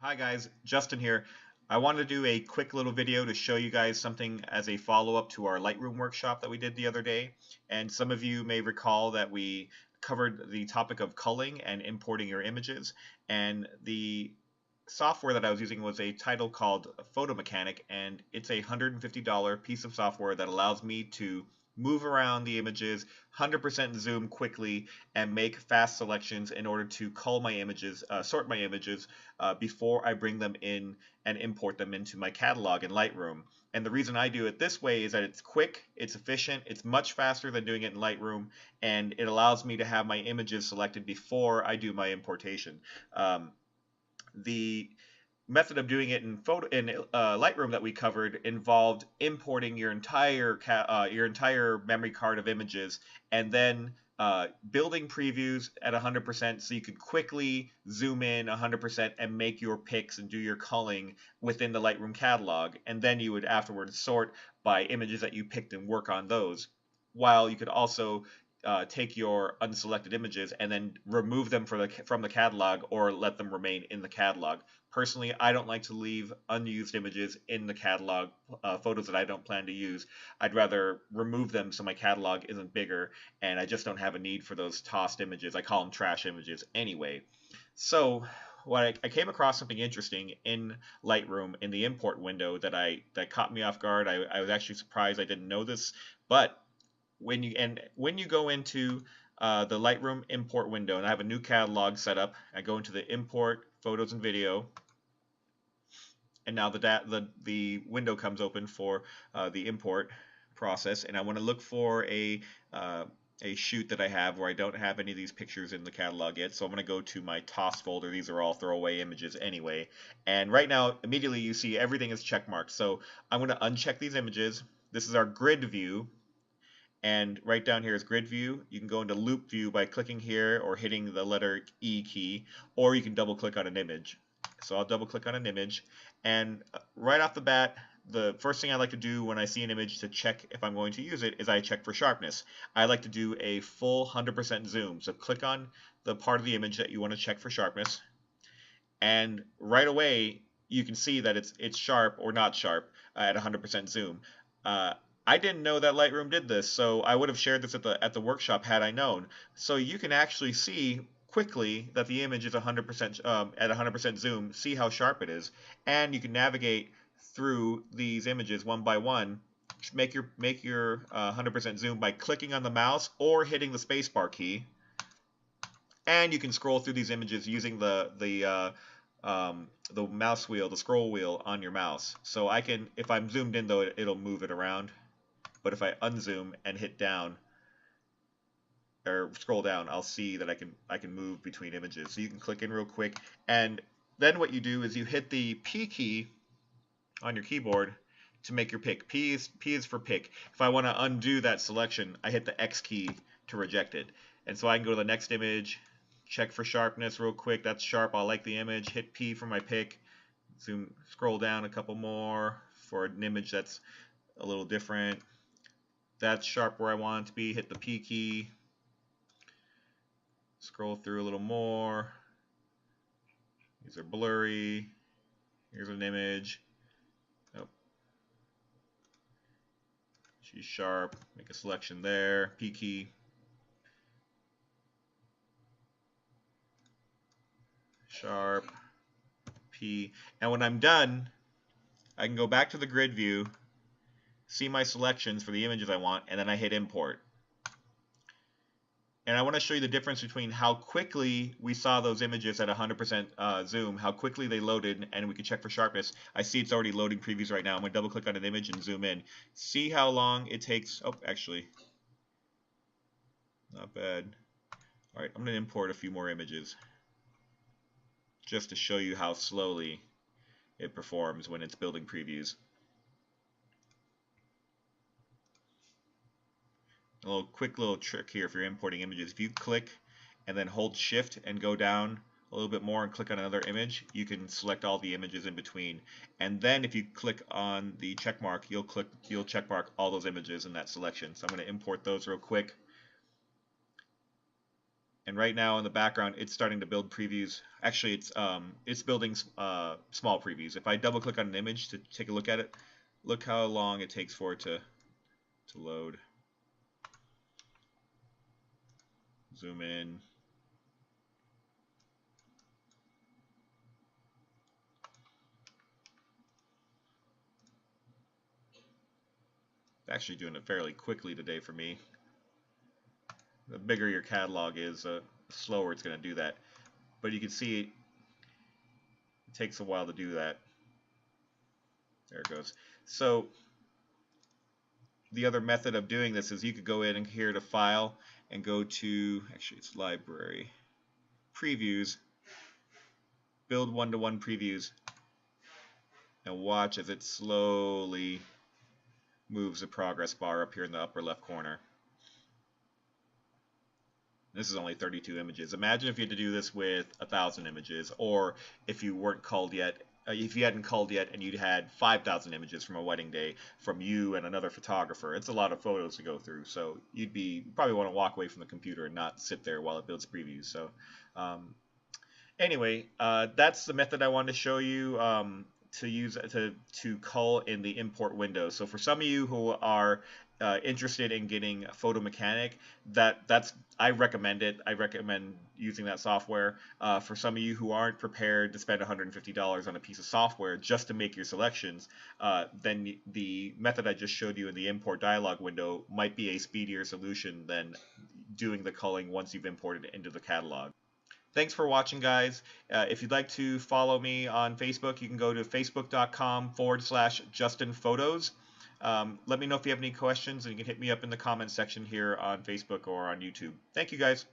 Hi guys, Justin here. I wanted to do a quick little video to show you guys something as a follow-up to our Lightroom workshop that we did the other day. And some of you may recall that we covered the topic of culling and importing your images. And the software that I was using was a title called Photo Mechanic, and it's a $150 piece of software that allows me to move around the images, 100% zoom quickly, and make fast selections in order to cull my images, sort my images before I bring them in and import them into my catalog in Lightroom. And the reason I do it this way is that it's quick, it's efficient, it's much faster than doing it in Lightroom, and it allows me to have my images selected before I do my importation. The method of doing it in Lightroom that we covered involved importing your entire memory card of images and then building previews at 100% so you could quickly zoom in 100% and make your picks and do your culling within the Lightroom catalog, and then you would afterwards sort by images that you picked and work on those, while you could also take your unselected images and then remove them from the catalog or let them remain in the catalog. Personally, I don't like to leave unused images in the catalog, photos that I don't plan to use. I'd rather remove them so my catalog isn't bigger, and I just don't have a need for those tossed images. I call them trash images anyway. So I came across something interesting in Lightroom in the import window that caught me off guard. I was actually surprised I didn't know this, but when you go into the Lightroom import window, and I have a new catalog set up, I go into the import photos and video, and now the window comes open for the import process, and I want to look for a shoot that I have where I don't have any of these pictures in the catalog yet. So I'm going to go to my toss folder. These are all throwaway images anyway. And right now, immediately you see everything is checkmarked. So I'm going to uncheck these images. This is our grid view. And right down here is grid view. You can go into loop view by clicking here or hitting the letter E key, or you can double click on an image. So I'll double click on an image, and right off the bat, the first thing I like to do when I see an image to check if I'm going to use it is I check for sharpness. I like to do a full 100% zoom. So click on the part of the image that you want to check for sharpness, and right away you can see that it's sharp or not sharp at 100% zoom. I didn't know that Lightroom did this, so I would have shared this at the workshop had I known. So you can actually see quickly that the image is 100% at 100% zoom. See how sharp it is, and you can navigate through these images one by one. Make your 100% zoom by clicking on the mouse or hitting the spacebar key, and you can scroll through these images using the mouse wheel, the scroll wheel on your mouse. So I can, if I'm zoomed in though, it'll move it around. But if I unzoom and hit down or scroll down, I'll see that I can move between images. So you can click in real quick, and then what you do is you hit the P key on your keyboard to make your pick. P is for pick. If I want to undo that selection, I hit the X key to reject it. And so I can go to the next image, check for sharpness real quick. That's sharp. I'll like the image. Hit P for my pick. Zoom, scroll down a couple more for an image that's a little different. That's sharp where I want it to be. Hit the P key. Scroll through a little more. These are blurry. Here's an image. Oh. She's sharp. Make a selection there. P key. Sharp. P. And when I'm done, I can go back to the grid view, see my selections for the images I want, and then I hit import. And I want to show you the difference between how quickly we saw those images at 100% zoom, how quickly they loaded, and we can check for sharpness. I see it's already loading previews right now. I'm going to double click on an image and zoom in. See how long it takes. Oh, actually, not bad. All right, I'm going to import a few more images just to show you how slowly it performs when it's building previews. A quick little trick here if you're importing images. If you click and then hold shift and go down a little bit more and click on another image, you can select all the images in between. And then if you click on the check mark, you'll check mark all those images in that selection. So I'm going to import those real quick. And right now in the background, it's starting to build previews. Actually, it's building small previews. If I double click on an image to take a look at it, look how long it takes for it to load. Zoom in. It's actually doing it fairly quickly today for me. The bigger your catalog is, the slower it's going to do that. But you can see it takes a while to do that. There it goes. So the other method of doing this is you could go in here to File and go to, actually it's Library, Previews, build one-to-one previews, and watch as it slowly moves the progress bar up here in the upper left corner. This is only 32 images. Imagine if you had to do this with 1,000 images, or if you weren't culled yet, if you hadn't culled yet and you'd had 5,000 images from a wedding day from you and another photographer. It's a lot of photos to go through, so you'd probably want to walk away from the computer and not sit there while it builds previews. So anyway, that's the method I wanted to show you to use to cull in the import window. So for some of you who are interested in getting Photo Mechanic, I recommend it. I recommend using that software. For some of you who aren't prepared to spend $150 on a piece of software just to make your selections, then the method I just showed you in the import dialog window might be a speedier solution than doing the culling once you've imported it into the catalog. Thanks for watching, guys. If you'd like to follow me on Facebook, you can go to facebook.com/JustinPhotos. Let me know if you have any questions, and you can hit me up in the comments section here on Facebook or on YouTube. Thank you, guys.